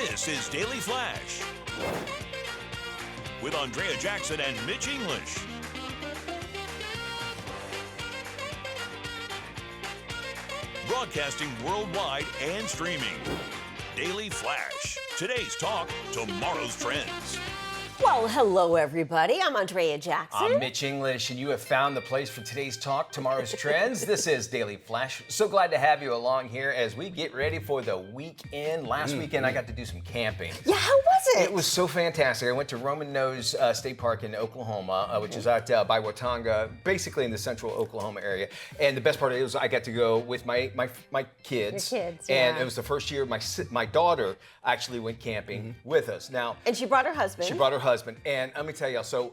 This is Daily Flash with Andrea Jackson and Mitch English. Broadcasting worldwide and streaming. Daily Flash. Today's talk, tomorrow's trends. Well, hello, everybody. I'm Andrea Jackson. I'm Mitch English, and you have found the place for today's talk, tomorrow's trends. This is Daily Flash. So glad to have you along here as we get ready for the weekend. Last weekend, I got to do some camping. Yeah, how was it? It was so fantastic. I went to Roman Nose State Park in Oklahoma, which is out by Watauga, basically in the central Oklahoma area. And the best part of it was I got to go with my kids. Your kids, And yeah. it was the first year my daughter actually went camping with us. Now, And she brought her husband. she brought her husband, and let me tell you, so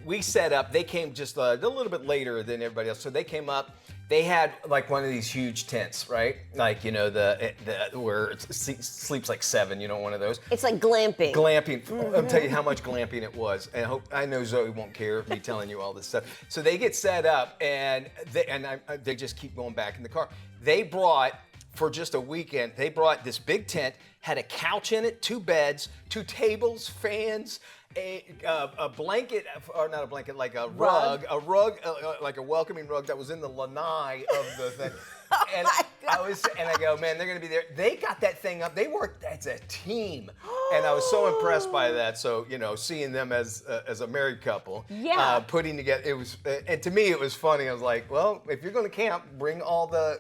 we set up. They came just a little bit later than everybody else. So they came up. They had like one of these huge tents, right? Like the where it sleeps like 7. You know, one of those. It's like glamping. Glamping. I'll tell you how much glamping it was. And I know Zoe won't care me telling you all this stuff. So they get set up, and they just keep going back in the car. They brought, for just a weekend, they brought this big tent, had a couch in it, 2 beds, 2 tables, fans, a blanket, or not a blanket, like a rug, like a welcoming rug that was in the lanai of the thing. And I go, man, they're gonna be there. They got that thing up. They worked as a team, and I was so impressed by that. So seeing them as a married couple, Yeah. putting together, it was, and to me it was funny. I was like, well, if you're gonna camp, bring all the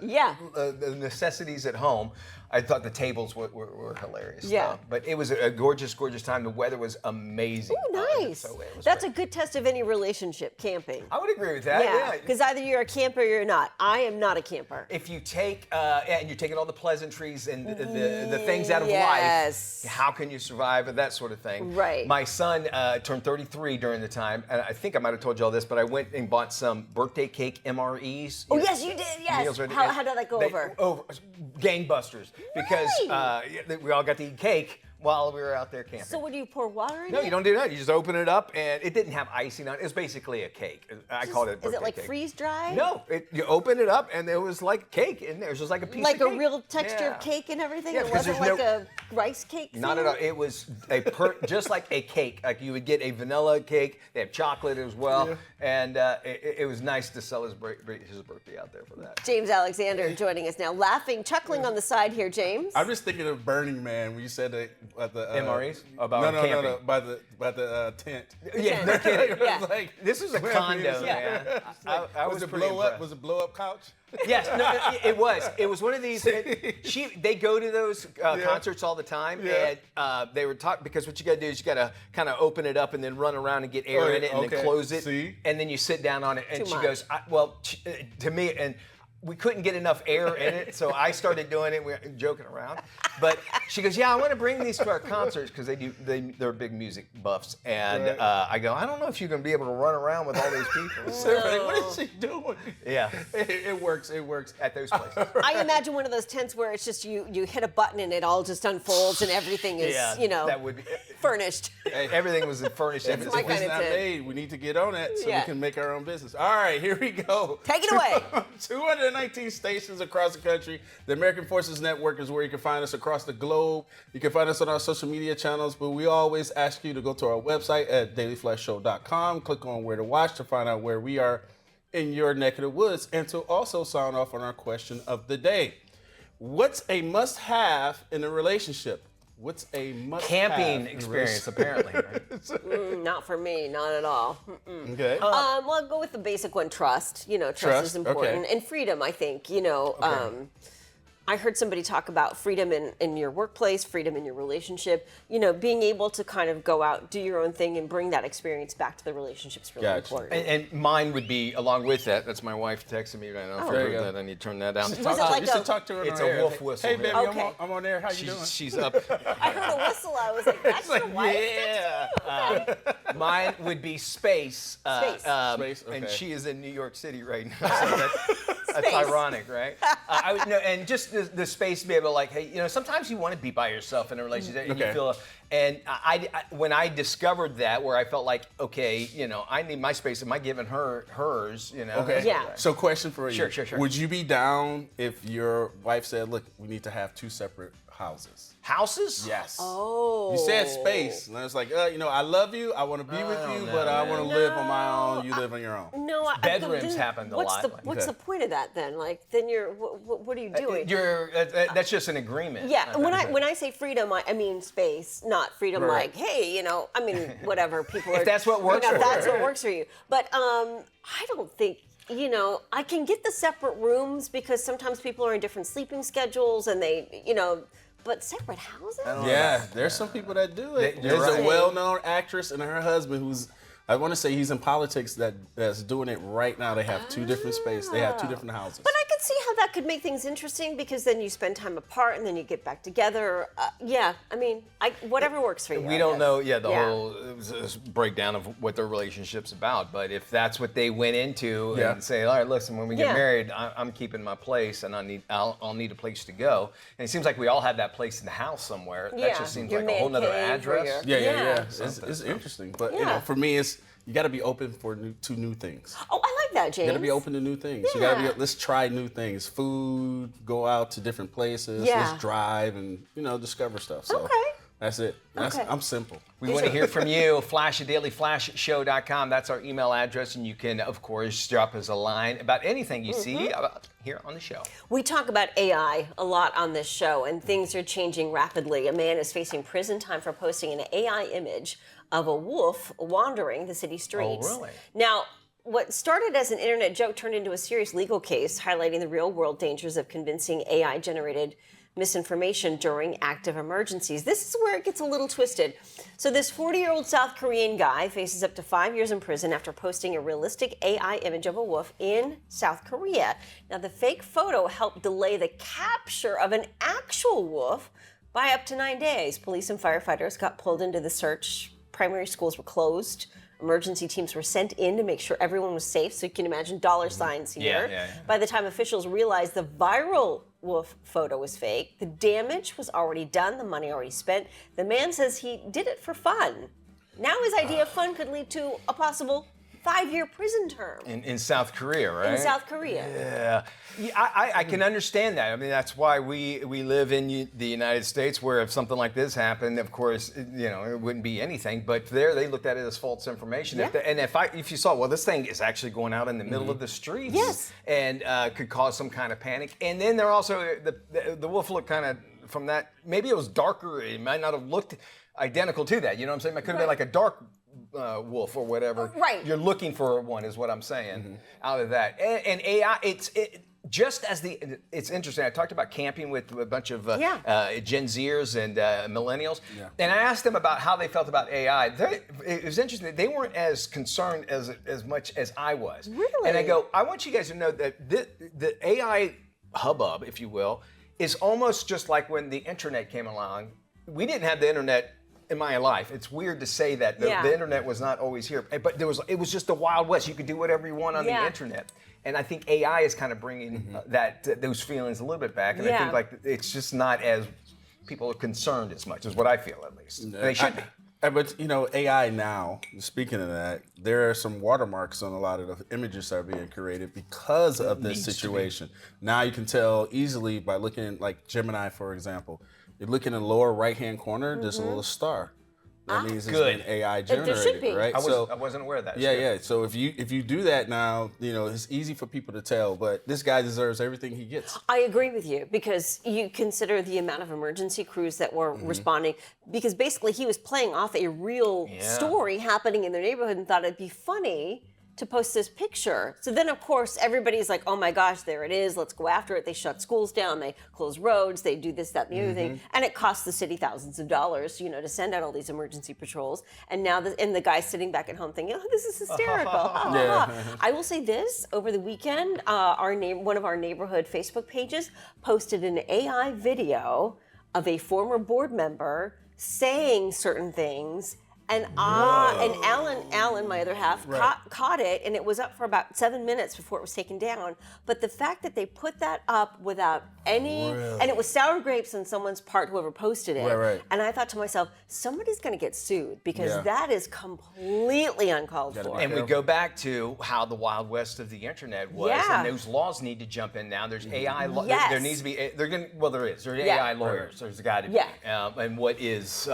necessities at home. I thought the tables were hilarious. Yeah. But it was a gorgeous, gorgeous time. The weather was amazing. Ooh, nice. So it was That's great. a good test of any relationship, camping. I would agree with that. Yeah. Because either you're a camper or you're not. I am not a camper. If you take and you're taking all the pleasantries and the things out of Yes. life, how can you survive and that sort of thing? Right. My son turned 33 during the time, and I think I might have told you all this, but I went and bought some birthday cake MREs. Oh, yes, you did. Yes. Meals ready- How did that go over? Gangbusters. Because we all got to eat cake while we were out there camping. So, what do you pour water in No, it? you don't do that. You just open it up, and it didn't have icing on it. It was basically a cake. I called it a Is birthday it like cake. freeze dried? No, you open it up, and there was like cake in there. It was just like a piece Like of a cake. real texture Yeah. of cake and everything? Yeah, It because wasn't there's like a rice cake Not thing? at all. It was just like a cake. Like you would get a vanilla cake. They have chocolate as well, and it was nice to celebrate his birthday out there for that. James Alexander joining us now, laughing, chuckling on the side here, James. I'm just thinking of Burning Man when you said that at the MREs? About no, camping. by the tent. Yeah, no kidding. Yeah. It was like, This was a condo, man. I was was it pretty blow impressed. up? Was it blow up couch? Yes, no, it was. It was one of these. They go to those concerts all the time, Yeah. and they were talking because what you got to do is you got to kind of open it up and then run around and get air Oh, in it and then okay. close it, See? and then you sit down on it. And Too she much. goes, to me, and we couldn't get enough air in it, so I started doing it. We were joking around, but she goes, "Yeah, I want to bring these to our concerts because they're big music buffs." And Right. I go, "I don't know if you're gonna be able to run around with all these people." So everybody, what is she doing? Yeah, It works. It works. at those places. I imagine one of those tents where it's just you hit a button and it all just unfolds and everything is, that would be. furnished. Everything was furnished. If my it's kind of not tent. made, we need to get on it so Yeah. we can make our own business. All right, here we go. Take it away. 219 stations across the country. The American Forces Network is where you can find us across the globe. You can find us on our social media channels, but we always ask you to go to our website at dailyflashshow.com, click on where to watch to find out where we are in your neck of the woods, and to also sign off on our question of the day. What's a must-have in a relationship? What's a must-have Camping in a experience, relationship? apparently. Right? Not for me, not at all. Okay. Well, I'll go with the basic one, trust. Trust Trust, is important. okay. And freedom, I think. I heard somebody talk about freedom in your workplace, freedom in your relationship. Being able to kind of go out, do your own thing, and bring that experience back to the relationship is really Gotcha. important. And mine would be along with that. That's my wife texting me right now. there you go. That I need to turn that down. Was it like you should a- talk to her. It's on a air. wolf whistle Hey, here. baby, Okay. I'm on air. How you doing? She's up. I heard a whistle. I was like, that's your wife? Yeah. Mine would be space. Space. Space, And okay. she is in New York City right now. So That's ironic, right? And just the space to be able to like, hey, sometimes you want to be by yourself in a relationship, and you feel. And when I discovered that, where I felt like, okay, I need my space. Am I giving her hers? Okay. Yeah. So, question for you. Sure. Would you be down if your wife said, "Look, we need to have 2 separate houses"? Houses? Yes. Oh. You said space, and I was like, I love you. I want to be with you, but I want to live on my own. You live on your own. No, Bedrooms happened a lot. What's the point of that then? Like, then what are you doing? That's just an agreement. Yeah, when I say freedom, I mean space, not freedom like, hey, I mean, whatever people are. If that's what works for you. That's what works for you. But I don't think, I can get the separate rooms because sometimes people are in different sleeping schedules and they, but separate houses? Yeah, there's some people that do it. You're There's right. a well-known actress and her husband who's, I want to say he's in politics that's doing it right now. They have 2 different spaces. They have 2 different houses. But I could see how that could make things interesting because then you spend time apart and then you get back together. Yeah, I mean, whatever works for you. We don't know, the whole breakdown of what their relationship's about. But if that's what they went into and say, all right, listen, when we get married, I'm keeping my place and I'll need a place to go. And it seems like we all have that place in the house somewhere. That just seems like a whole nother address. Yeah. It's interesting. But for me, you got to be open to new things. Oh, I like that, James. You got to be open to new things. You got to let's try new things. Food, go out to different places. Yeah. Let's drive and discover stuff. So Okay. that's it. I'm simple. We want to hear from you. Flash at dailyflashshow.com. That's our email address, and you can, of course, drop us a line about anything you see about here on the show. We talk about AI a lot on this show, and things are changing rapidly. A man is facing prison time for posting an AI image of a wolf wandering the city streets. Oh, really? Now, what started as an internet joke turned into a serious legal case, highlighting the real-world dangers of convincing AI-generated misinformation during active emergencies. This is where it gets a little twisted. So this 40-year-old South Korean guy faces up to 5 years in prison after posting a realistic AI image of a wolf in South Korea. Now, the fake photo helped delay the capture of an actual wolf by up to 9 days. Police and firefighters got pulled into the search. Primary schools were closed. Emergency teams were sent in to make sure everyone was safe. So you can imagine dollar signs here. Yeah. By the time officials realized the viral wolf photo was fake, the damage was already done, the money already spent. The man says he did it for fun. Now his idea of fun could lead to a possible 5-year prison term. In South Korea, right? In South Korea. Yeah, I can understand that. I mean, that's why we live in the United States, where if something like this happened, of course, it wouldn't be anything. But there, they looked at it as false information. Yeah. If you saw, well, this thing is actually going out in the middle of the streets, Yes. and could cause some kind of panic. And then there also the wolf looked kind of from that. Maybe it was darker. It might not have looked identical to that. You know what I'm saying? It could have been like a dark wolf or whatever. Right. You're looking for one, is what I'm saying. Out of that, and AI, it's interesting. I talked about camping with a bunch of Gen Zers and millennials, and I asked them about how they felt about AI. It was interesting. They weren't as concerned as much as I was. Really? And I go, I want you guys to know that the AI hubbub, if you will, is almost just like when the internet came along. We didn't have the internet in my life. It's weird to say that the internet was not always here, but it was just the Wild West. You could do whatever you want on the internet, and I think AI is kind of bringing those feelings a little bit back. And I think like it's just not as people are concerned as much, is what I feel at least. They should be. But AI now, speaking of that, there are some watermarks on a lot of the images that are being created because of this situation. Now you can tell easily by looking like Gemini, for example. You look in the lower right-hand corner, there's a little star. That means it's been AI generated, should be. right? I wasn't aware of that. Yeah. So if you do that now, it's easy for people to tell. But this guy deserves everything he gets. I agree with you because you consider the amount of emergency crews that were responding. Because basically he was playing off a real story happening in their neighborhood and thought it'd be funny to post this picture. So then, of course, everybody's like, oh my gosh, there it is. Let's go after it. They shut schools down. They close roads. They do this, that, and the other thing. And it costs the city thousands of dollars, to send out all these emergency patrols. And now, the guy's sitting back at home thinking, oh, this is hysterical. I will say this, over the weekend, one of our neighborhood Facebook pages posted an AI video of a former board member saying certain things And Alan, my other half, caught it, and it was up for about 7 minutes before it was taken down. But the fact that they put that up without any, and it was sour grapes on someone's part, whoever posted it. Right. And I thought to myself, somebody's going to get sued because that is completely uncalled for. And we go back to how the Wild West of the internet was, and those laws need to jump in now. There's AI. There needs to be. There is. There's AI lawyers. There's got to be. And what is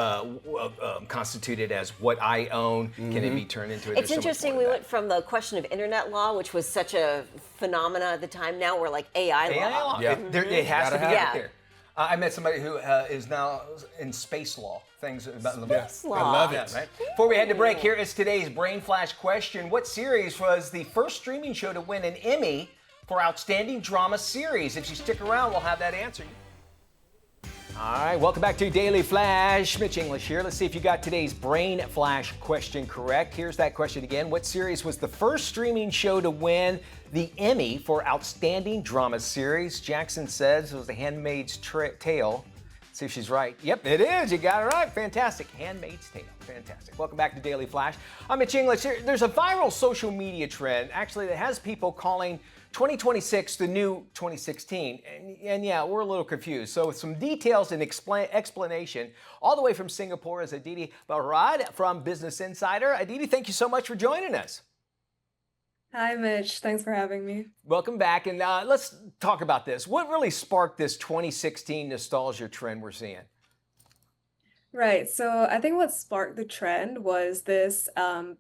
constituted as what I own? Can it be turned into? It's interesting. We went from the question of internet law, which was such a phenomena at the time. Now we're like AI law. Yeah. It has to be out there. I met somebody who is now in space law. Things about Space law. I love it. Right? Before we head to break, here is today's Brain Flash question. What series was the first streaming show to win an Emmy for Outstanding Drama Series? If you stick around, we'll have that answer. All right, welcome back to Daily Flash. Mitch English here. Let's see if you got today's Brain Flash question correct. Here's that question again. What series was the first streaming show to win the Emmy for Outstanding Drama Series? Jackson says it was The Handmaid's Tale. See if she's right. Yep, it is. You got it right. Fantastic. Handmaid's Tale. Fantastic. Welcome back to Daily Flash. I'm Mitch English. There's a viral social media trend, actually, that has people calling 2026 the new 2016. And yeah, we're a little confused. So with some details and explanation, all the way from Singapore is Aditi Barad from Business Insider. Aditi, thank you so much for joining us. Hi, Mitch. Thanks for having me. Welcome back. And let's talk about this. What really sparked this 2016 nostalgia trend we're seeing? Right. So I think what sparked the trend was this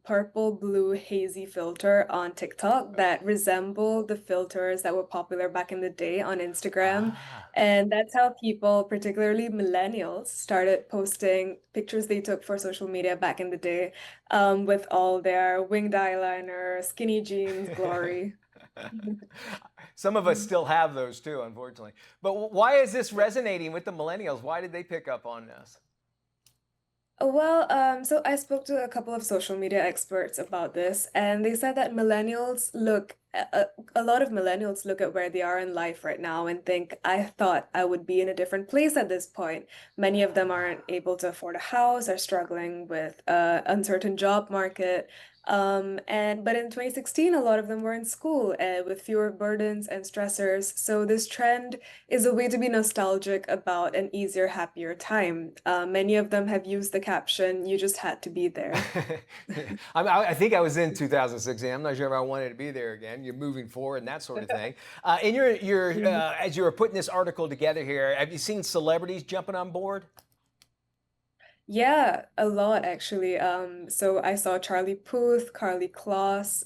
purple blue hazy filter on TikTok that resembled the filters that were popular back in the day on Instagram. And that's how people, particularly millennials, started posting pictures they took for social media back in the day with all their winged eyeliner, skinny jeans, glory. Some of us still have those too, unfortunately. But why is this resonating with the millennials? Why did they pick up on this? Well, so I spoke to a couple of social media experts about this, and they said that a lot of millennials look at where they are in life right now and think, I thought I would be in a different place at this point. Many of them aren't able to afford a house, are struggling with uncertain job market. But in 2016, a lot of them were in school with fewer burdens and stressors. So this trend is a way to be nostalgic about an easier, happier time. Many of them have used the caption, "You just had to be there." I think I was in 2016. I'm not sure if I wanted to be there again. You're moving forward and that sort of thing. And as you were putting this article together here, have you seen celebrities jumping on board? Yeah, a lot actually. So I saw Charlie Puth, Carly Kloss,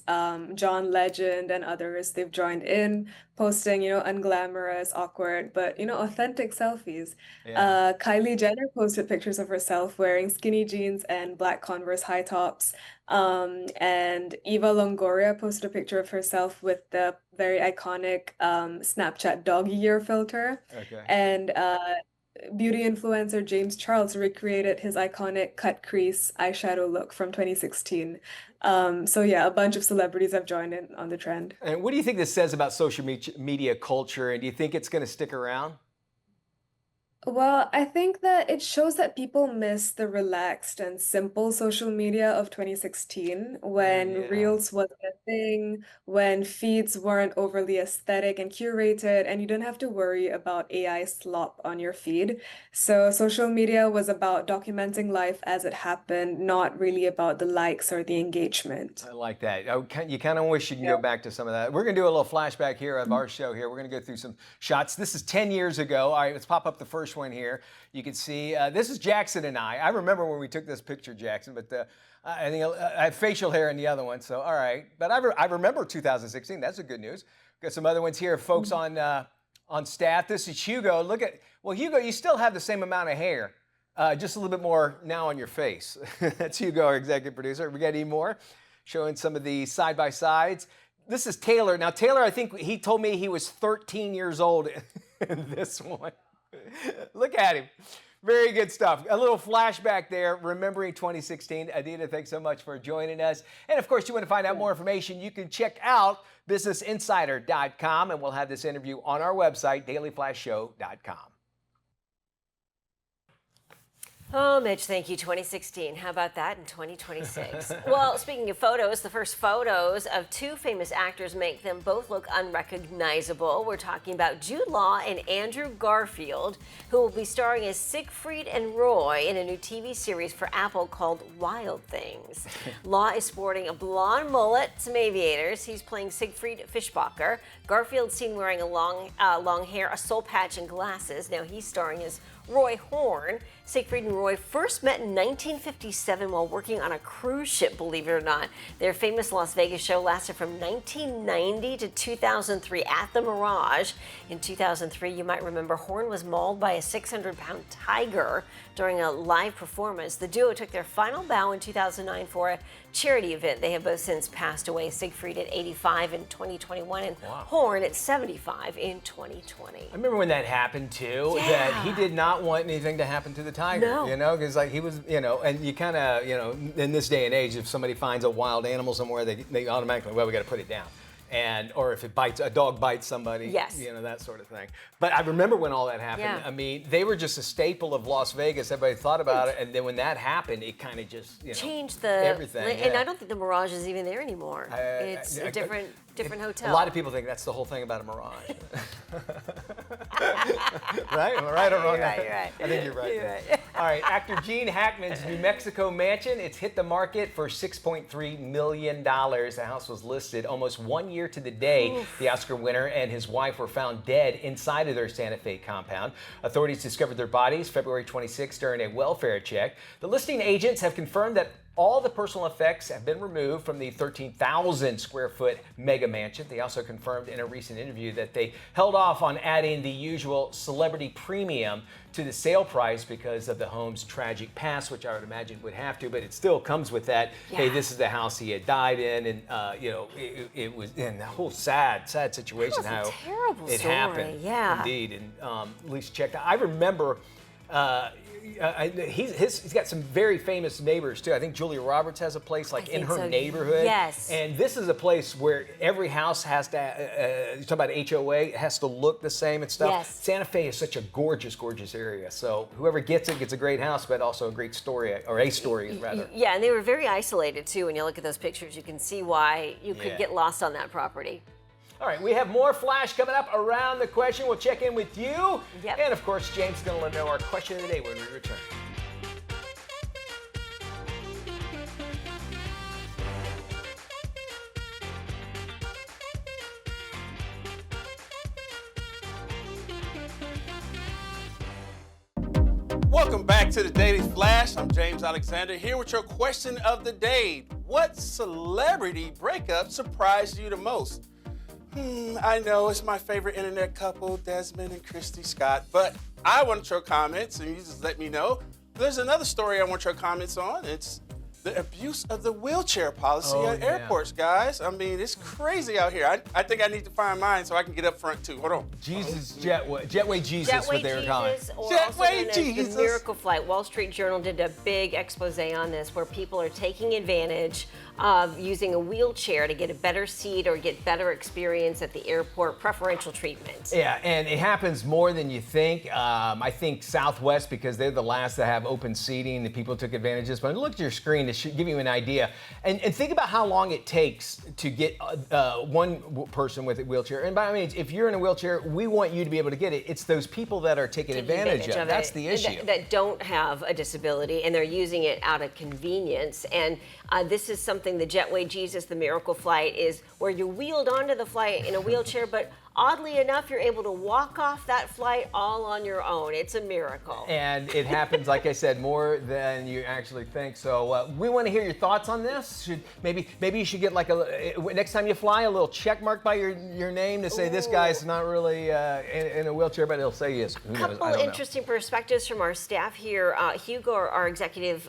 John Legend, and others. They've joined in, posting, unglamorous, awkward, but authentic selfies. Yeah. Kylie Jenner posted pictures of herself wearing skinny jeans and black Converse high tops. And Eva Longoria posted a picture of herself with the very iconic Snapchat doggy ear filter. Okay. And beauty influencer James Charles recreated his iconic cut crease eyeshadow look from 2016. So yeah, a bunch of celebrities have joined in on the trend. And what do you think this says about social media culture? And do you think it's going to stick around? Well, I think that it shows that people miss the relaxed and simple social media of 2016 when Yeah. Reels wasn't a thing, when feeds weren't overly aesthetic and curated, and you didn't have to worry about AI slop on your feed. So social media was about documenting life as it happened, not really about the likes or the engagement. I like that. You kind of wish you can go back to some of that. We're going to do a little flashback here of our show here. We're going to go through some shots. This is 10 years ago. All right, let's pop up the first one here. You can see this is Jackson and I. I remember when we took this picture, Jackson, but I think I have facial hair in the other one. So, all right. But I remember 2016. That's the good news. Got some other ones here, folks on staff. This is Hugo. Hugo, you still have the same amount of hair. Just a little bit more now on your face. That's Hugo, our executive producer. We got any more? Showing some of the side-by-sides. This is Taylor. Now, Taylor, I think he told me he was 13 years old in this one. Look at him. Very good stuff. A little flashback there, remembering 2016. Aditi, thanks so much for joining us. And of course, you want to find out more information, you can check out businessinsider.com, and we'll have this interview on our website, dailyflashshow.com. Oh, Mitch, thank you. 2016. How about that in 2026? Well, speaking of photos, the first photos of two famous actors make them both look unrecognizable. We're talking about Jude Law and Andrew Garfield, who will be starring as Siegfried and Roy in a new TV series for Apple called Wild Things. Law is sporting a blonde mullet, some aviators. He's playing Siegfried Fischbacher. Garfield's seen wearing a long hair, a soul patch, and glasses. Now he's starring as Roy Horn. Siegfried and Roy first met in 1957 while working on a cruise ship, believe it or not. Their famous Las Vegas show lasted from 1990 to 2003 at the Mirage. In 2003, you might remember, Horn was mauled by a 600-pound tiger during a live performance. The duo took their final bow in 2009 for a charity event. They have both since passed away, Siegfried at 85 in 2021 and Horn at 75 in 2020. I remember when that happened too, Yeah. that he did not want anything to happen to the tiger, No. you know, because like he was, you know, and you kind of, you know, in this day and age, if somebody finds a wild animal somewhere, they automatically, well, we got to put it down. And, or if it bites, a dog bites somebody, Yes. you know, that sort of thing. But I remember when all that happened. Yeah. I mean, they were just a staple of Las Vegas. Everybody thought about it. And then when that happened, it kind of just, you know, Changed the everything. and yeah. I don't think the Mirage is even there anymore. It's a different hotel. A lot of people think that's the whole thing about a Mirage. Right? Am I right or wrong? You're right. I think you're right. You're right. All right, actor Gene Hackman's New Mexico mansion, it's hit the market for $6.3 million. The house was listed almost 1 year to the day. The Oscar winner and his wife were found dead inside of their Santa Fe compound. Authorities discovered their bodies February 26 during a welfare check. The listing agents have confirmed that all the personal effects have been removed from the 13,000 square foot mega mansion. They also confirmed in a recent interview that they held off on adding the usual celebrity premium to the sale price because of the home's tragic past, which I would imagine would have to, but it still comes with that. Hey, this is the house he had died in, and you know, it was in the whole sad situation That was a how terrible it story, happened. yeah. Indeed, and at least checked out. I remember. He's got some very famous neighbors too. I think Julia Roberts has a place like in think her so, neighborhood. yes. And this is a place where every house has to, you talk about HOA, it has to look the same and stuff. Yes. Santa Fe is such a gorgeous, gorgeous area. So whoever gets it gets a great house, but also a great story, or a story rather. Yeah, and they were very isolated too. When you look at those pictures, you can see why you could Yeah. get lost on that property. All right, we have more Flash coming up around the question. We'll check in with you. Yep. And of course, James is going to let know our question of the day when we return. Welcome back to the Daily Flash. I'm James Alexander here with your question of the day. What celebrity breakup surprised you the most? I know it's my favorite internet couple, Desmond and Christy Scott, but I want your comments and you just let me know. There's another story I want your comments on. It's the abuse of the wheelchair policy at yeah. airports, guys. I mean, it's crazy out here. I think I need to find mine so I can get up front too. Hold on. Jesus, Jetway Jesus, Jetway what they were calling. Jesus, or Jetway also known as Jesus. the Miracle Flight. Wall Street Journal did a big expose on this, where people are taking advantage of using a wheelchair to get a better seat or get better experience at the airport, preferential treatment. Yeah, and it happens more than you think. I think Southwest, because they're the last to have open seating, and people took advantage of this. But look at your screen to give you an idea. And think about how long it takes to get one person with a wheelchair. And by the way, if you're in a wheelchair, we want you to be able to get it. It's those people that are taking advantage of it. That's the issue. That don't have a disability, and they're using it out of convenience. And this is something the Jetway Jesus, the Miracle Flight, is where you're wheeled onto the flight in a wheelchair, but oddly enough, you're able to walk off that flight all on your own. It's a miracle. And it happens, like I said, more than you actually think. So we want to hear your thoughts on this. Maybe you should get like next time you fly, a little check mark by your name to say this guy's not really in a wheelchair, but he'll say he is. Who knows? I Couple don't know. interesting perspectives from our staff here. Hugo, our executive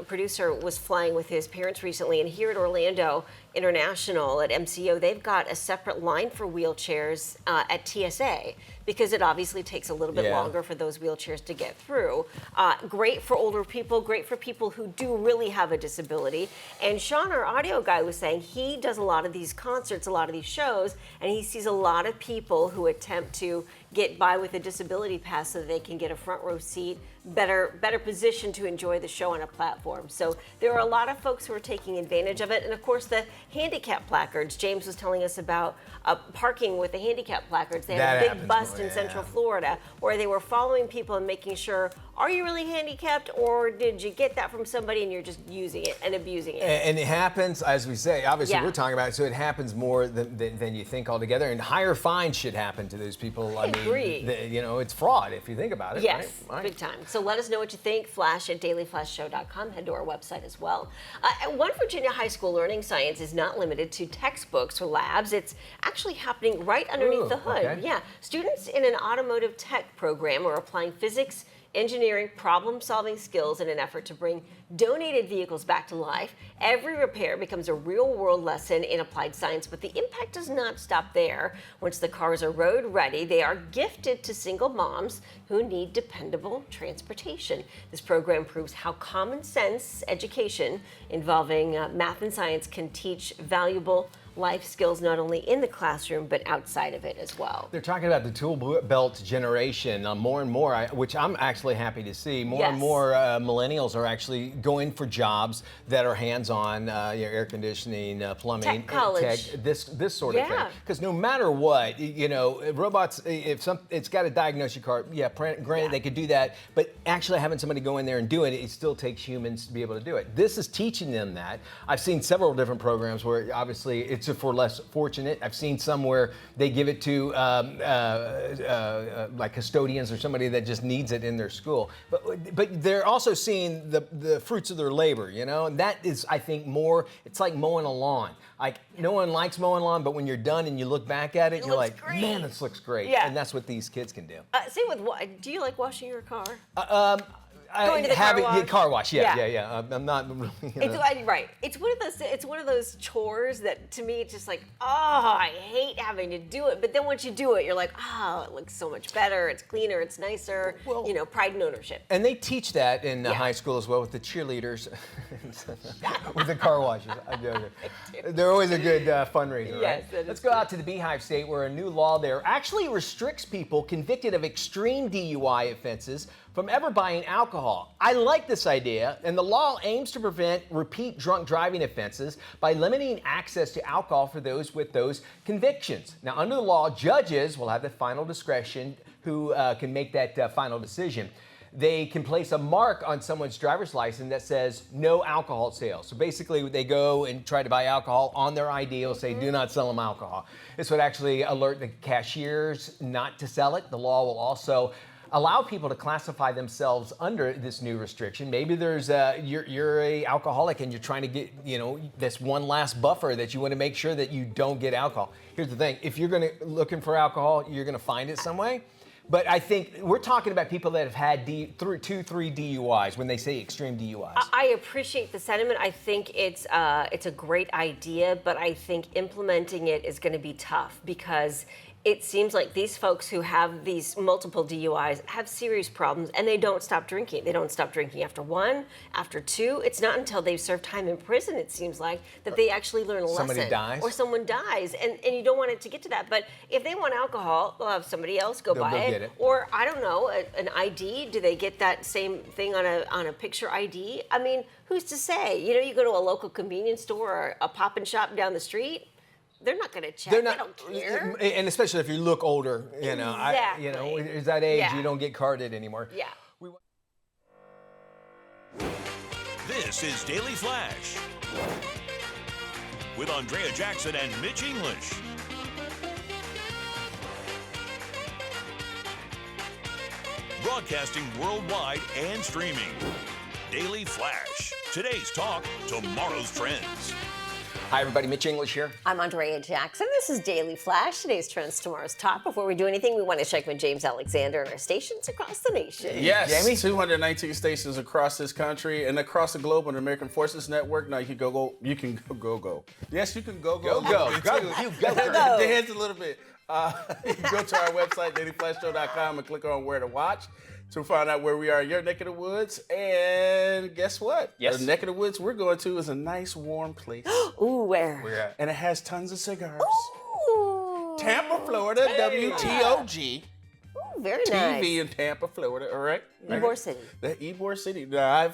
producer, was flying with his parents recently, and here at Orlando International at MCO, they've got a separate line for wheelchairs at TSA, because it obviously takes a little bit longer for those wheelchairs to get through. Great for older people, great for people who do really have a disability. And Sean, our audio guy, was saying he does a lot of these concerts, a lot of these shows, and he sees a lot of people who attempt to get by with a disability pass so that they can get a front row seat, better position to enjoy the show on a platform. So there are a lot of folks who are taking advantage of it. And of course, the handicap placards. James was telling us about parking with the handicap placards. They had a big bust in Central Florida where they were following people and making sure, are you really handicapped, or did you get that from somebody and you're just using it and abusing it? And it happens, as we say, obviously Yeah. we're talking about it, so it happens more than you think altogether, and higher fines should happen to those people. I agree. mean, you know, it's fraud if you think about it. Yes, right? big time. So let us know what you think. Flash at dailyflashshow.com. Head to our website as well. One Virginia high school learning science is not limited to textbooks or labs. It's actually happening right underneath the hood. okay. Yeah, students in an automotive tech program are applying physics, engineering, problem-solving skills in an effort to bring donated vehicles back to life. Every repair becomes a real-world lesson in applied science, but the impact does not stop there. Once the cars are road-ready, they are gifted to single moms who need dependable transportation. This program proves how common sense education involving math and science can teach valuable life skills not only in the classroom but outside of it as well. They're talking about the tool belt generation more and more, which I'm actually happy to see. More and Yes. more millennials are actually going for jobs that are hands-on, you know, air conditioning, plumbing, Tech college. this sort of thing. Yeah. Because no matter what, you know, robots, it's got to diagnose your car. Yeah, granted they could do that, but actually having somebody go in there and do it, it still takes humans to be able to do it. This is teaching them that. I've seen several different programs where obviously it's for less fortunate. I've seen some where they give it to like custodians or somebody that just needs it in their school. But they're also seeing the fruits of their labor, you know, and that is, I think, more. It's like mowing a lawn. Like no one likes mowing lawn, but when you're done and you look back at it, you're looks like, great. man, this looks great. Yeah. And that's what these kids can do. Same with do you like washing your car? I to the have car wash? car wash. Yeah. Yeah. I'm not. You know. Right. It's one of those chores that to me it's just like, oh, I hate having to do it. But then once you do it, you're like, oh, it looks so much better. It's cleaner. It's nicer. Well, you know, pride and ownership. And they teach that in Yeah. high school as well with the cheerleaders, with the car washes. I'm joking. They're always a good fundraiser, Yes, right? that is Let's go out to the Beehive State, where a new law there actually restricts people convicted of extreme DUI offenses from ever buying alcohol. I like this idea, and the law aims to prevent repeat drunk driving offenses by limiting access to alcohol for those with those convictions. Now, under the law, judges will have the final discretion who can make that final decision. They can place a mark on someone's driver's license that says no alcohol sales. So basically, they go and try to buy alcohol on their ID. It'll say do not sell them alcohol. This would actually alert the cashiers not to sell it. The law will also allow people to classify themselves under this new restriction. Maybe there's you're a alcoholic and you're trying to get, you know, this one last buffer that you want to make sure that you don't get alcohol. Here's the thing: if you're looking for alcohol, you're going to find it some way. But I think we're talking about people that have had 2, 3 DUIs when they say extreme DUIs. I appreciate the sentiment. I think it's a great idea, but I think implementing it is going to be tough because it seems like these folks who have these multiple DUIs have serious problems and they don't stop drinking. They don't stop drinking after 1, after 2. It's not until they've served time in prison, it seems like, that they actually learn a lesson. Somebody dies. Or someone dies. And you don't want it to get to that. But if they want alcohol, they'll have somebody else go buy go it. get it. Or, I don't know, an ID. Do they get that same thing on a picture ID? I mean, who's to say? You know, you go to a local convenience store or a pop and shop down the street, they're not going to check. They don't care. And especially if you look older, you know, Exactly. is that age Yeah. you don't get carded anymore. Yeah. This is Daily Flash with Andrea Jackson and Mitch English. Broadcasting worldwide and streaming. Daily Flash. Today's talk, tomorrow's trends. Hi, everybody. Mitch English here. I'm Andrea Jackson. This is Daily Flash. Today's trends, tomorrow's top. Before we do anything, we want to check with James Alexander and our stations across the nation. Yes, Jamie? 219 stations across this country and across the globe on the American Forces Network. Now you can go. Yes, you can go. Go. Dance a little bit. You can go to our website, dailyflashshow.com, and click on where to watch to find out where we are in your neck of the woods. And guess what? Yes. The neck of the woods we're going to is a nice warm place. Ooh, where? We're at. And it has tons of cigars. Ooh. Tampa, Florida, WTOG. very TV nice. in Tampa, Florida. All right. Ybor City. That Ybor City. Now,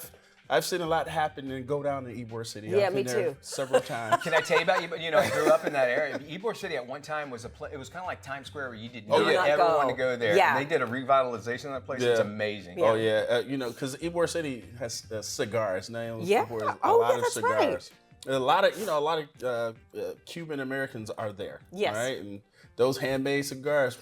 I've seen a lot happen and go down to Ybor City. Yeah, I've me been there too. several times. Can I tell you about Ybor? You know, I grew up in that area. Ybor City at one time was it was kind of like Times Square where you did not yeah. ever Go. want to go there. Yeah. And they did a revitalization of that place. It's amazing. Oh yeah, you know, because Ybor City has cigars. Names Yeah. for a Oh, lot yeah, of that's cigars. right. A lot of Cuban Americans are there. Yes. Right, and those handmade cigars,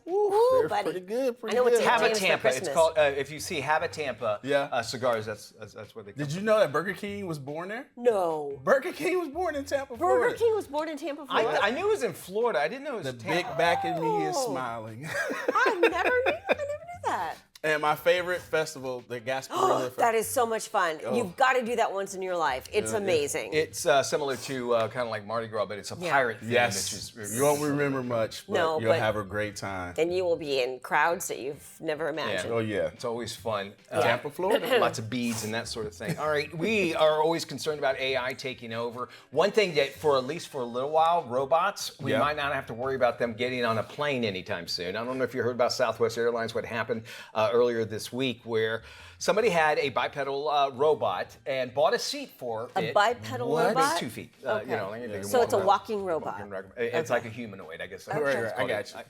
Ooh, they're buddy. pretty good. I know what's good. in Hava James for Tampa. It's Christmas. called. If you see Hava Tampa cigars, that's what they. Did you know that Burger King was born there? No. Burger King was born in Tampa, Burger Florida. King was born in Tampa, Florida. I knew it was in Florida. I didn't know it was The Tampa. big back in me is Oh. smiling. I never knew that. And my favorite festival, the Gasparilla. That is so much fun. Oh. You've got to do that once in your life. It's amazing. It's similar to kind of like Mardi Gras, but it's a pirate theme. Yes. Which is You won't remember much, but No, you'll but- have a great time. and you will be in crowds that you've never imagined. Oh yeah. It's always fun. Tampa, Florida. Lots of beads and that sort of thing. All right, we are always concerned about AI taking over. One thing that, for at least for a little while, robots, we Yeah. might not have to worry about them getting on a plane anytime soon. I don't know if you heard about Southwest Airlines, what happened earlier this week, where somebody had a bipedal robot and bought a seat for A it. bipedal What? robot? It's 2 feet. Okay. You know, they can So walk it's a around. walking robot. It's like a humanoid, I guess. Right, right, I got you.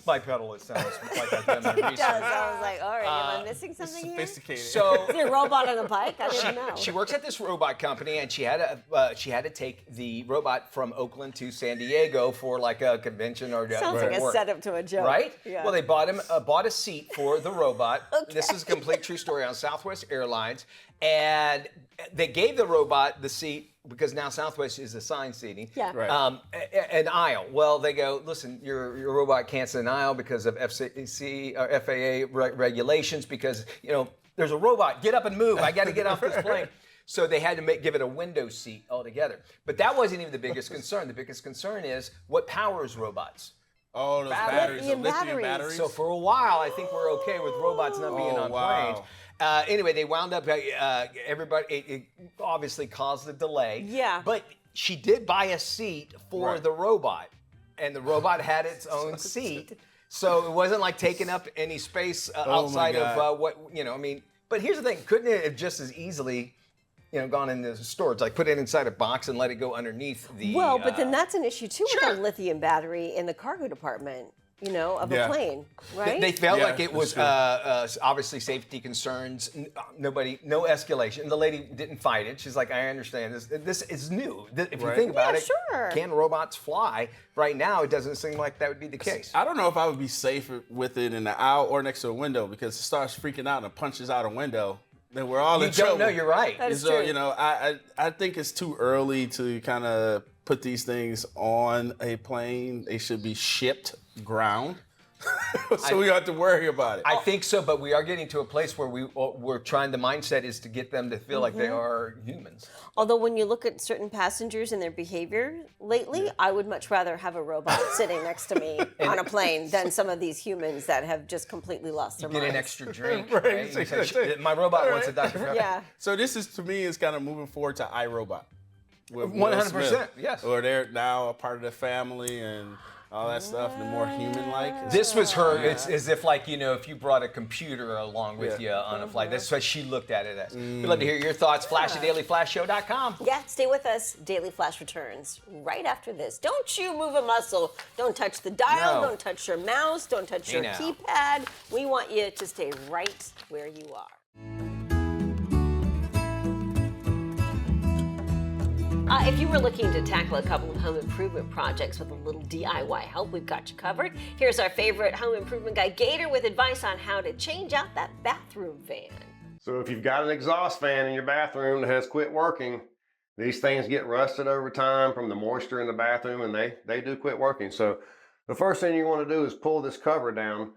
Bipedal, it sounds like I've done the It does. research. I was like, all right, am I missing something here? Sophisticated. So Is it a robot on a bike? I didn't know. she works at this robot company, and she had to take the robot from Oakland to San Diego for like a convention or Sounds like a work. setup to a joke. Right? Yeah. Well, they bought a seat for the robot. This is a complete true story on Southwest Airlines, and they gave the robot the seat because now Southwest is assigned seating. Yeah. Right. An aisle. Well, they go, listen, your robot can't sit an aisle because of FCC or FAA regulations because, you know, there's a robot. Get up and move. I got to get off this plane. So they had to give it a window seat altogether. But that wasn't even the biggest concern. The biggest concern is what powers robots. Oh, those batteries, the Lithium lithium batteries. batteries. So for a while, I think we're okay with robots not being Oh, on wow. planes. Anyway, they wound up, everybody, it obviously caused a delay. Yeah. But she did buy a seat for Right. the robot, and the robot had its own seat. So it wasn't like taking up any space outside of God. what, you know, I mean, but here's the thing, couldn't it have just as easily, you know, gone into storage, like put it inside a box and let it go underneath the. Well, but then that's an issue too Sure. with a lithium battery in the cargo department, you know, of Yeah. a plane, right? They felt Yeah, like it was that's true. obviously safety concerns. No escalation. The lady didn't fight it. She's like, I understand this. This is new. If you Right. think about Yeah, it, sure. can robots fly? Right now, it doesn't seem like that would be the case. I don't know if I would be safe with it in the aisle or next to a window because it starts freaking out and punches out a window. Then we're all You in trouble. don't know. You're right. That is So true. you know, I think it's too early to kind of put these things on a plane. They should be shipped ground, so we don't have to worry about it. I think so, but we are getting to a place where we're trying. The mindset is to get them to feel like they are humans. Although when you look at certain passengers and their behavior lately, I would much rather have a robot sitting next to me on a plane than some of these humans that have just completely lost their Get minds. an extra drink. Right, right? You say, my robot wants a Dr. Pepper. Yeah. So this is, to me, is kind of moving forward to iRobot. with Will 100%, Smith. yes. Or they're now a part of the family and all that stuff, and more human-like. This was her. It's as if, like, you know, if you brought a computer along with you on a flight. That's what she looked at it as. We'd love to hear your thoughts. Flash at dailyflashshow.com. Yeah, stay with us. Daily Flash returns right after this. Don't you move a muscle. Don't touch the dial. No. Don't touch your mouse. Don't touch your now. keypad. We want you to stay right where you are. If you were looking to tackle a couple of home improvement projects with a little DIY help, we've got you covered. Here's our favorite home improvement guy, Gator, with advice on how to change out that bathroom fan. So if you've got an exhaust fan in your bathroom that has quit working, these things get rusted over time from the moisture in the bathroom, and they do quit working. So the first thing you want to do is pull this cover down.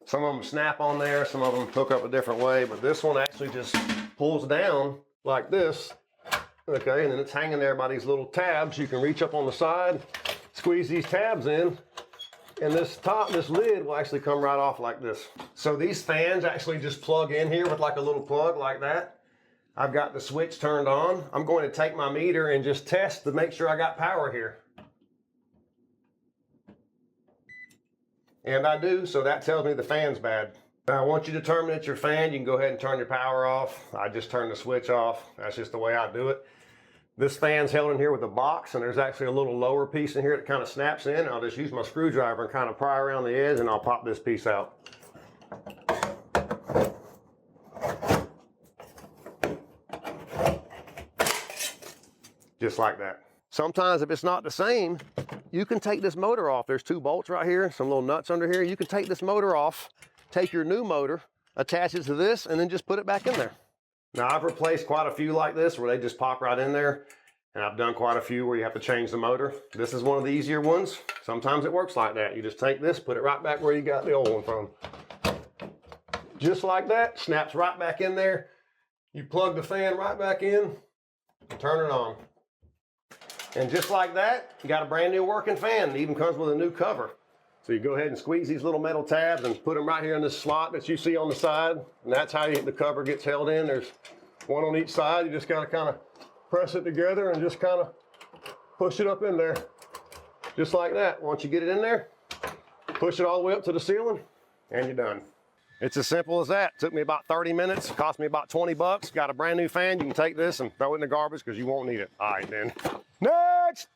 Some of them snap on there, some of them hook up a different way, but this one actually just pulls down like this. Okay, and then it's hanging there by these little tabs. You can reach up on the side, squeeze these tabs in, and this lid will actually come right off like this. So these fans actually just plug in here with like a little plug like that. I've got the switch turned on. I'm going to take my meter and just test to make sure I got power here. And I do, so that tells me the fan's bad. Now, once you determine it's your fan, you can go ahead and turn your power off. I just turn the switch off. That's just the way I do it. This fan's held in here with a box, and there's actually a little lower piece in here that kind of snaps in. I'll just use my screwdriver and kind of pry around the edge, and I'll pop this piece out. Just like that. Sometimes if it's not the same, you can take this motor off. There's 2 bolts right here, some little nuts under here. You can take this motor off, take your new motor, attach it to this, and then just put it back in there. Now, I've replaced quite a few like this where they just pop right in there, and I've done quite a few where you have to change the motor. This is one of the easier ones. Sometimes it works like that. You just take this, put it right back where you got the old one from. Just like that, snaps right back in there. You plug the fan right back in, turn it on. And just like that, you got a brand new working fan. It even comes with a new cover. So you go ahead and squeeze these little metal tabs and put them right here in this slot that you see on the side. And that's how the cover gets held in. There's one on each side. You just gotta kind of press it together and just kind of push it up in there. Just like that. Once you get it in there, push it all the way up to the ceiling and you're done. It's as simple as that. It took me about 30 minutes, cost me about 20 bucks. Got a brand new fan. You can take this and throw it in the garbage because you won't need it. All right, then. Next!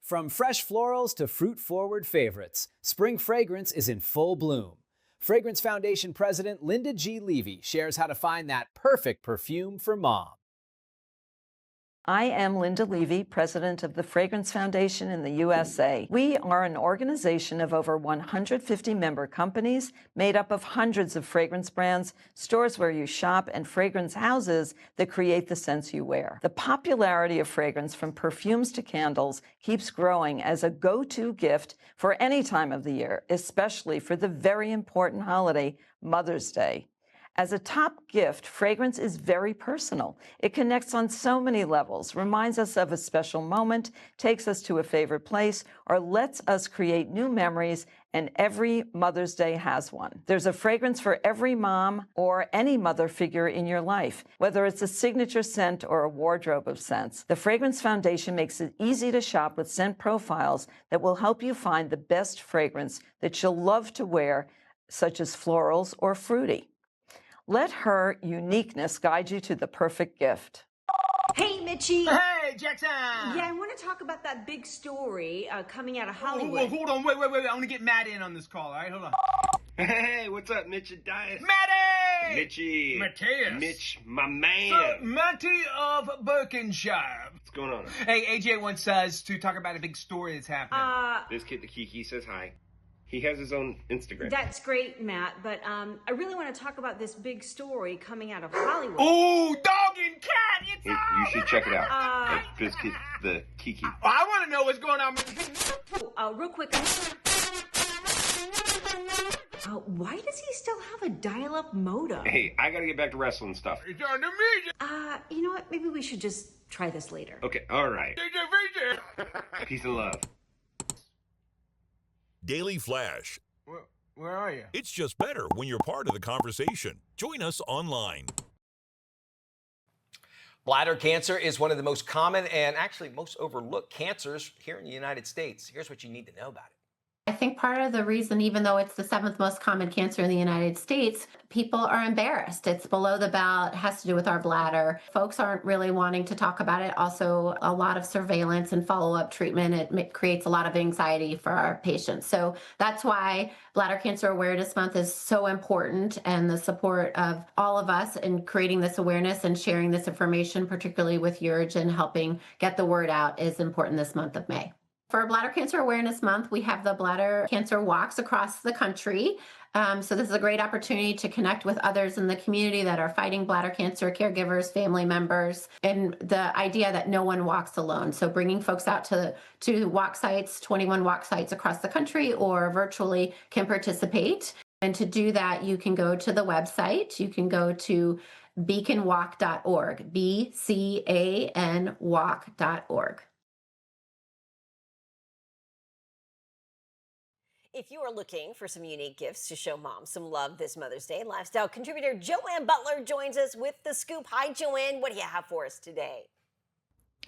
From fresh florals to fruit-forward favorites, spring fragrance is in full bloom. Fragrance Foundation President Linda G. Levy shares how to find that perfect perfume for mom. I am Linda Levy, president of the Fragrance Foundation in the USA. We are an organization of over 150 member companies made up of hundreds of fragrance brands, stores where you shop, and fragrance houses that create the scents you wear. The popularity of fragrance, from perfumes to candles, keeps growing as a go-to gift for any time of the year, especially for the very important holiday, Mother's Day. As a top gift, fragrance is very personal. It connects on so many levels, reminds us of a special moment, takes us to a favorite place, or lets us create new memories, and every Mother's Day has one. There's a fragrance for every mom or any mother figure in your life, whether it's a signature scent or a wardrobe of scents. The Fragrance Foundation makes it easy to shop with scent profiles that will help you find the best fragrance that you'll love to wear, such as florals or fruity. Let her uniqueness guide you to the perfect gift. Hey, Mitchie. Hey, Jackson. Yeah, I want to talk about that big story coming out of Hollywood. Hold on, wait. I want to get Matt in on this call, all right? Hold on. Hey, what's up, Mitch and Dias? Matty! Mitchie. Mateus. Mitch, my man. Matty of Birkenshire. What's going on? Hey, AJ wants us to talk about a big story that's happening. This kid, the Kiki, says hi. He has his own Instagram. That's great, Matt, but I really want to talk about this big story coming out of Hollywood. Ooh, dog and cat, it's You should check it out. This kid, the Kiki. I want to know what's going on. Real quick. Why does he still have a dial-up modem? Hey, I gotta get back to wrestling stuff. It's on the music. You know what? Maybe we should just try this later. Okay, all right. Peace and love. Daily Flash. Where are you? It's just better when you're part of the conversation. Join us online. Bladder cancer is one of the most common and actually most overlooked cancers here in the United States. Here's what you need to know about it. I think part of the reason, even though it's the 7th most common cancer in the United States, people are embarrassed. It's below the belt, has to do with our bladder. Folks aren't really wanting to talk about it. Also, a lot of surveillance and follow-up treatment. It creates a lot of anxiety for our patients. So that's why Bladder Cancer Awareness Month is so important, and the support of all of us in creating this awareness and sharing this information, particularly with UroGen, helping get the word out, is important this month of May. For Bladder Cancer Awareness Month, we have the Bladder Cancer Walks across the country. So this is a great opportunity to connect with others in the community that are fighting bladder cancer, caregivers, family members, and the idea that no one walks alone. So bringing folks out to walk sites, 21 walk sites across the country, or virtually can participate. And to do that, you can go to the website. You can go to beaconwalk.org, BCAN walk.org. If you are looking for some unique gifts to show mom some love this Mother's Day, lifestyle contributor Joanne Butler joins us with the scoop. Hi, Joanne. What do you have for us today?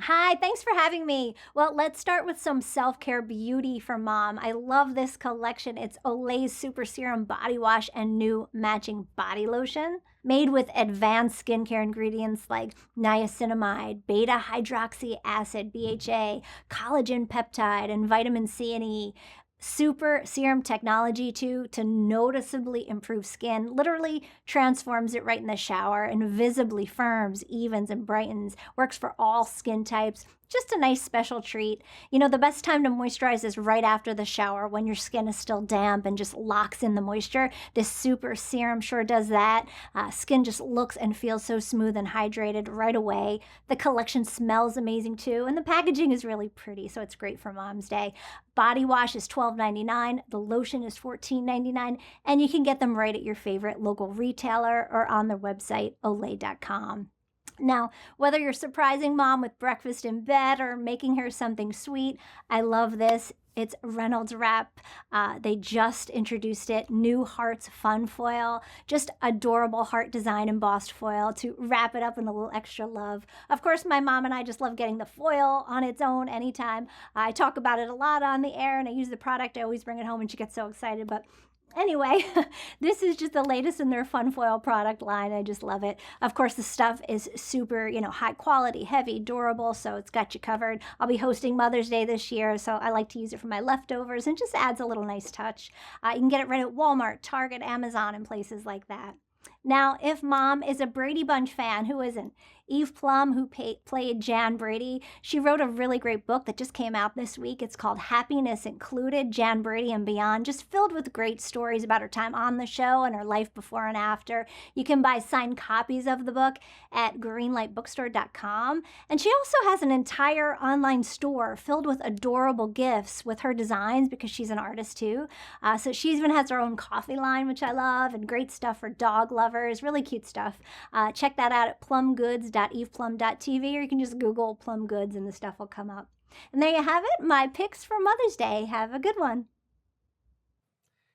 Hi, thanks for having me. Well, let's start with some self care beauty for mom. I love this collection. It's Olay's Super Serum Body Wash and new matching body lotion. Made with advanced skincare ingredients like niacinamide, beta hydroxy acid, BHA, collagen peptide, and vitamin C and E. Super serum technology too to noticeably improve skin. Literally transforms it right in the shower and visibly firms, evens, and brightens. Works for all skin types. Just a nice special treat. You know, the best time to moisturize is right after the shower when your skin is still damp and just locks in the moisture. This super serum sure does that. Skin just looks and feels so smooth and hydrated right away. The collection smells amazing too, and the packaging is really pretty, so it's great for Mom's Day. Body wash is $12.99, the lotion is $14.99, and you can get them right at your favorite local retailer or on their website, olay.com. Now, whether you're surprising mom with breakfast in bed or making her something sweet, I love this. It's Reynolds Wrap. They just introduced it. New Hearts Fun Foil. Just adorable heart design embossed foil to wrap it up in a little extra love. Of course, my mom and I just love getting the foil on its own anytime. I talk about it a lot on the air and I use the product. I always bring it home and she gets so excited. But anyway, this is just the latest in their Fun Foil product line. I just love it. Of course, the stuff is super, high quality, heavy, durable, so it's got you covered. I'll be hosting Mother's Day this year, so I like to use it for my leftovers and just adds a little nice touch. You can get it right at Walmart, Target, Amazon, and places like that. Now, if mom is a Brady Bunch fan, who isn't? Eve Plum, who played Jan Brady, she wrote a really great book that just came out this week. It's called Happiness Included, Jan Brady and Beyond, just filled with great stories about her time on the show and her life before and after. You can buy signed copies of the book at greenlightbookstore.com. And she also has an entire online store filled with adorable gifts with her designs because she's an artist too. So she even has her own coffee line, which I love, and great stuff for dog lovers, really cute stuff. Check that out at plumgoods.eveplum.tv, or you can just Google Plum Goods and the stuff will come up. And there you have it, my picks for Mother's Day. Have a good one.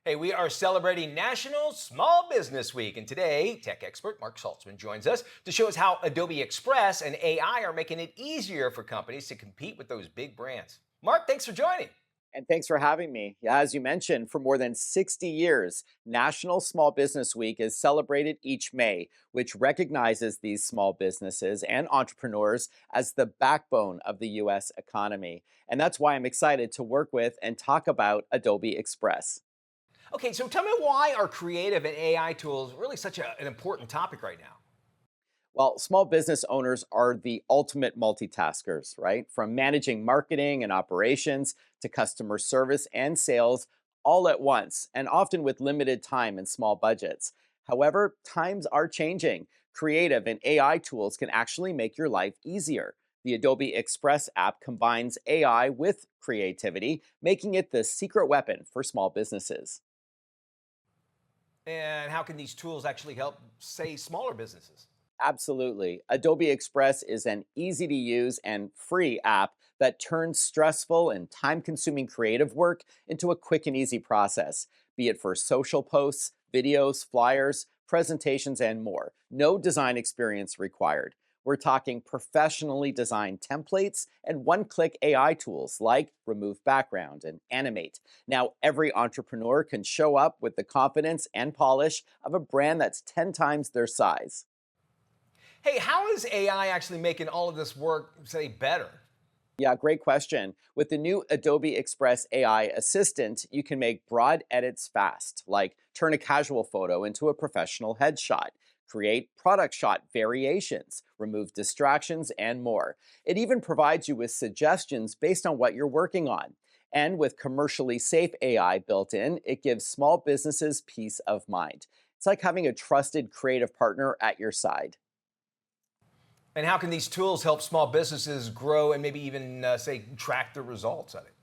Hey, we are celebrating National Small Business Week, and today, tech expert Mark Saltzman joins us to show us how Adobe Express and AI are making it easier for companies to compete with those big brands. Mark, thanks for joining. And thanks for having me. As you mentioned, for more than 60 years, National Small Business Week is celebrated each May, which recognizes these small businesses and entrepreneurs as the backbone of the U.S. economy. And that's why I'm excited to work with and talk about Adobe Express. Okay, so tell me, why are creative and AI tools really such an important topic right now? Well, small business owners are the ultimate multitaskers, right? From managing marketing and operations to customer service and sales all at once, and often with limited time and small budgets. However, times are changing. Creative and AI tools can actually make your life easier. The Adobe Express app combines AI with creativity, making it the secret weapon for small businesses. And how can these tools actually help, say, smaller businesses? Absolutely. Adobe Express is an easy-to-use and free app that turns stressful and time-consuming creative work into a quick and easy process, be it for social posts, videos, flyers, presentations, and more. No design experience required. We're talking professionally designed templates and one-click AI tools like Remove Background and Animate. Now, every entrepreneur can show up with the confidence and polish of a brand that's 10 times their size. Hey, how is AI actually making all of this work, say, better? Yeah, great question. With the new Adobe Express AI Assistant, you can make broad edits fast, like turn a casual photo into a professional headshot, create product shot variations, remove distractions, and more. It even provides you with suggestions based on what you're working on. And with commercially safe AI built in, it gives small businesses peace of mind. It's like having a trusted creative partner at your side. And how can these tools help small businesses grow and maybe even, say, track the results of it?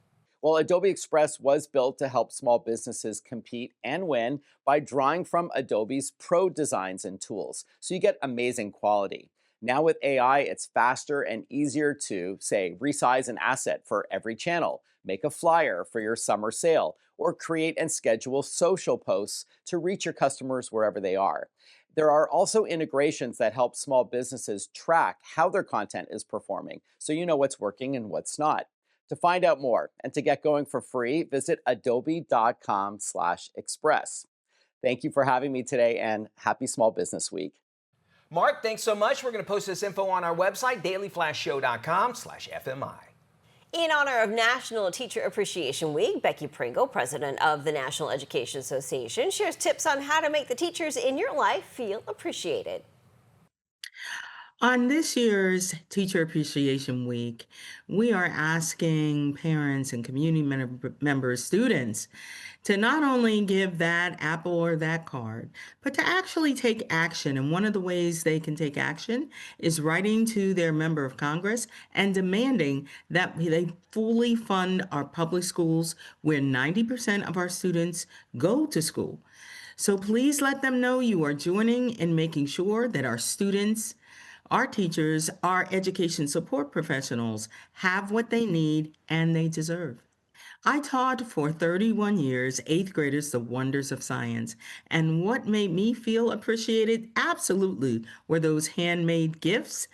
Well, Adobe Express was built to help small businesses compete and win by drawing from Adobe's pro designs and tools, so you get amazing quality. Now with AI, it's faster and easier to, say, resize an asset for every channel, make a flyer for your summer sale, or create and schedule social posts to reach your customers wherever they are. There are also integrations that help small businesses track how their content is performing, so you know what's working and what's not. To find out more and to get going for free, visit adobe.com/express. Thank you for having me today, and happy Small Business Week. Mark, thanks so much. We're going to post this info on our website, dailyflashshow.com/FMI. In honor of National Teacher Appreciation Week, Becky Pringle, president of the National Education Association, shares tips on how to make the teachers in your life feel appreciated. On this year's Teacher Appreciation Week, we are asking parents and community members, students, to not only give that apple or that card, but to actually take action. And one of the ways they can take action is writing to their member of Congress and demanding that they fully fund our public schools where 90% of our students go to school. So please let them know you are joining in making sure that our students, our teachers, our education support professionals have what they need and they deserve. I taught for 31 years 8th graders the wonders of science, and what made me feel appreciated absolutely were those handmade gifts,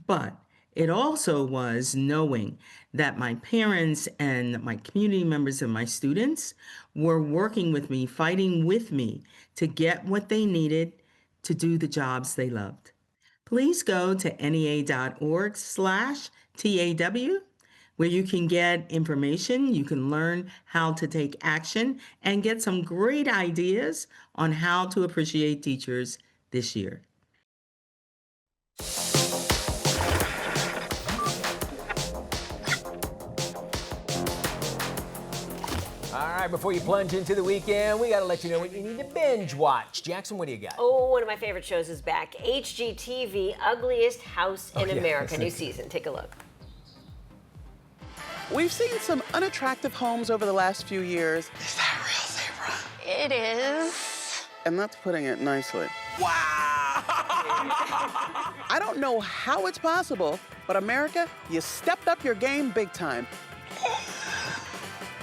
but it also was knowing that my parents and my community members and my students were working with me, fighting with me to get what they needed to do the jobs they loved. Please go to NEA.org/TAW, where you can get information, you can learn how to take action, and get some great ideas on how to appreciate teachers this year. All right, before you plunge into the weekend, we got to let you know what you need to binge watch. Jackson, what do you got? Oh, one of my favorite shows is back. HGTV, Ugliest House in America, new season. Take a look. We've seen some unattractive homes over the last few years. Is that real, Zebra? It is. And that's putting it nicely. Wow! I don't know how it's possible, but America, you stepped up your game big time.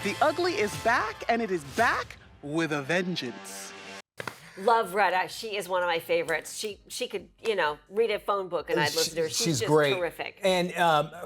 The Ugly is back, and it is back with a vengeance. Love Retta. She is one of my favorites. She could, read a phone book and I'd listen to her. She's just great. Terrific. And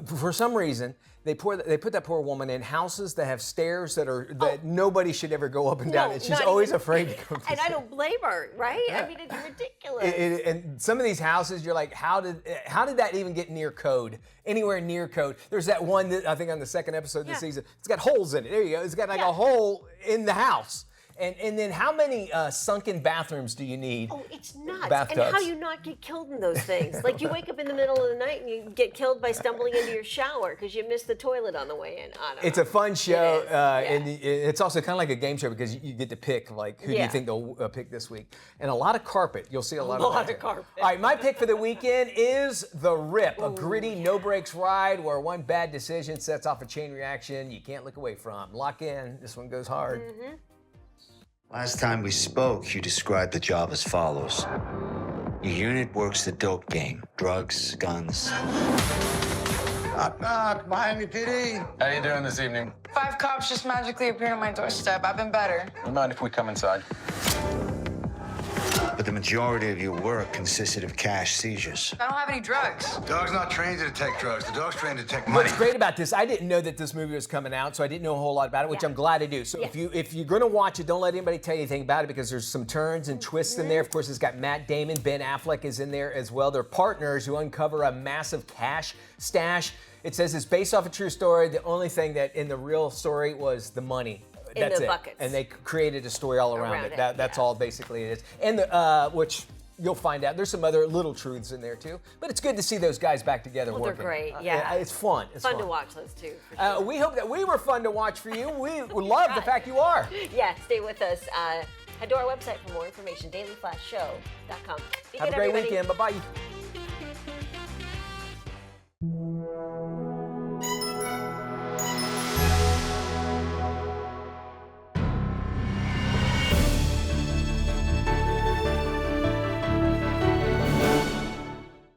for some reason, they put that poor woman in houses that have stairs that nobody should ever go up and down. And she's always afraid to go. And I don't blame her, right? Yeah. I mean, it's ridiculous. And some of these houses, you're like, how did that even get near code? Anywhere near code? There's that one that I think on the second episode of the season, it's got holes in it. There you go. It's got like a hole in the house. And then how many sunken bathrooms do you need? Oh, it's nuts. Bathtubs. And how do you not get killed in those things? Like you wake up in the middle of the night and you get killed by stumbling into your shower because you missed the toilet on the way in. It's a fun show, and it's also kind of like a game show because you get to pick who do you think they'll pick this week. And a lot of carpet. You'll see a lot of carpet. All right, my pick for the weekend is The Rip, a gritty, no-brakes ride where one bad decision sets off a chain reaction you can't look away from. Lock in. This one goes hard. Mm-hmm. Last time we spoke, you described the job as follows. Your unit works the dope game. Drugs, guns. Knock, knock. Miami PD. How you doing this evening? 5 cops just magically appeared on my doorstep. I've been better. Don't mind if we come inside. But the majority of your work consisted of cash seizures. I don't have any drugs. The dog's not trained to detect drugs. The dog's trained to detect money. What's great about this, I didn't know that this movie was coming out, so I didn't know a whole lot about it, which I'm glad I do. So if you're going to watch it, don't let anybody tell you anything about it because there's some turns and twists in there. Of course, it's got Matt Damon, Ben Affleck is in there as well. They're partners who uncover a massive cash stash. It says it's based off a true story. The only thing that in the real story was the money. That's it. Buckets. And they created a story all around it. That's all basically it is. And which you'll find out. There's some other little truths in there too. But it's good to see those guys back together working. They're great. Yeah. It's fun. It's fun to watch those too. For sure. We hope that we were fun to watch for you. We love the fact you are. Yeah. Stay with us. Head to our website for more information. DailyFlashShow.com. Have a great weekend. Bye bye.